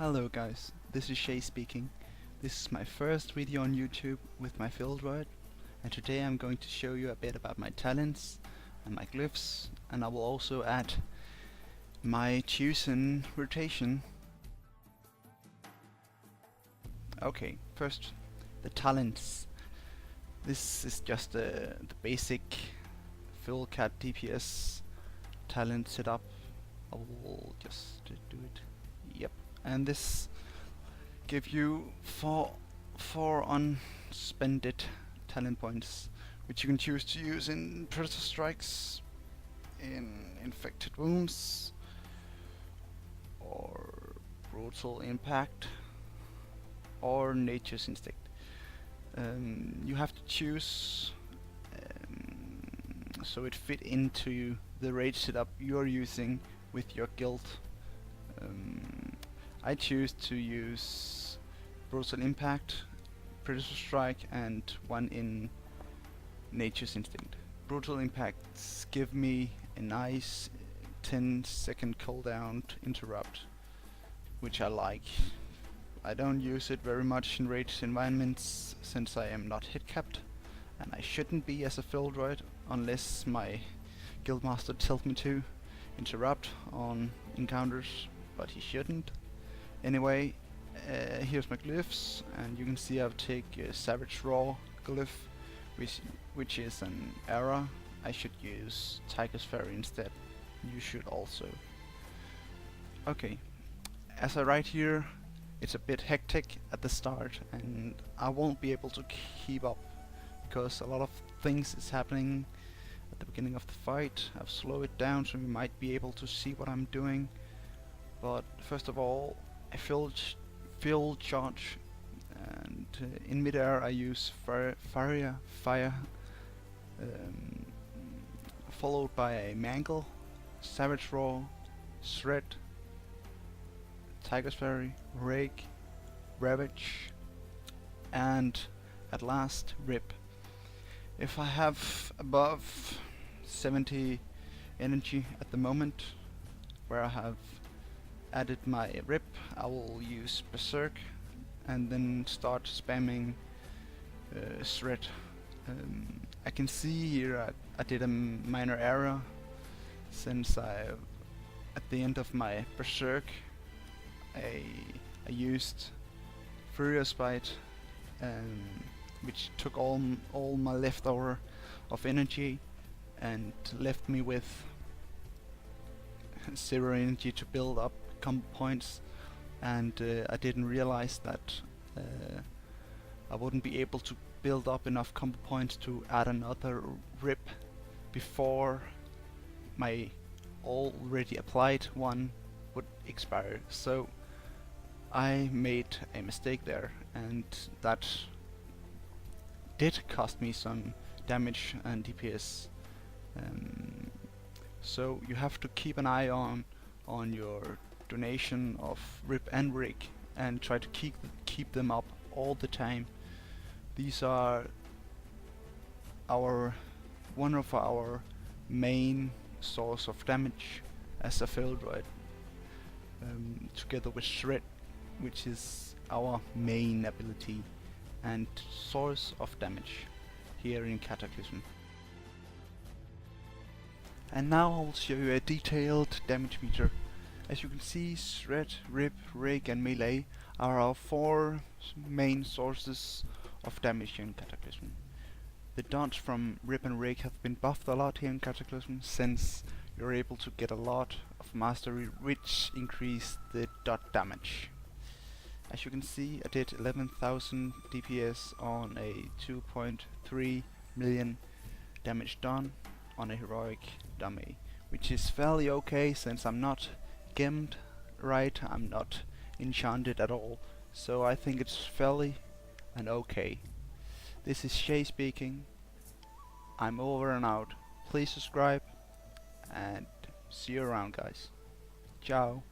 Hello guys, this is Sheí speaking. This is my first video on YouTube with my Fieldroid, and today I'm going to show you a bit about my talents and my glyphs, and I will also add my chosen rotation. Okay, first the talents. This is just the basic full cat DPS talent setup. I will just do it. Yep. And this give you four unspended talent points, which you can choose to use in Predator Strikes, in Infected Wounds, or Brutal Impact, or Nature's Instinct. You have to choose so it fit into the raid setup you're using with your guild. I choose to use Brutal Impact, Predator Strike, and one in Nature's Instinct. Brutal Impacts give me a nice 10-second cooldown to interrupt, which I like. I don't use it very much in raid environments since I am not hit capped, and I shouldn't be as a Fieldroid unless my guildmaster tells me to interrupt on encounters, but he shouldn't. Anyway, here's my glyphs, and you can see I've taken a Savage Raw glyph, which is an error. I should use Tiger's Fairy instead. You should also. Okay, as I write here, it's a bit hectic at the start, and I won't be able to keep up because a lot of things is happening at the beginning of the fight. I've slowed it down so you might be able to see what I'm doing. But first of all, I fill charge, and in midair I use fire, followed by a mangle, Savage Raw, Shred, Tiger's Fairy, Rake, Ravage, and at last Rip. If I have above 70 energy at the moment, where I have added my Rip, I will use Berserk and then start spamming Shred. I can see here I did a minor error, since at the end of my Berserk I used Furious Bite, which took all my leftover of energy and left me with 0 energy to build up combo points, and I didn't realize that I wouldn't be able to build up enough combo points to add another Rip before my already applied one would expire. So I made a mistake there, and that did cost me some damage and DPS. So you have to keep an eye on your donation of Rip and Rig, and try to keep them up all the time. These are one of our main source of damage as a Fieldroid, together with Shred, which is our main ability and source of damage here in Cataclysm. And now I will show you a detailed damage meter. As you can see, Shred, Rip, Rake and Melee are our 4 main sources of damage here in Cataclysm. The dots from Rip and Rake have been buffed a lot here in Cataclysm, since you're able to get a lot of mastery which increase the dot damage. As you can see, I did 11,000 DPS on a 2.3 million damage done on a heroic dummy, which is fairly okay since I'm not gemmed right, I'm not enchanted at all, so I think it's fairly and okay. This is Sheí speaking. I'm over and out. Please subscribe and see you around, guys. Ciao.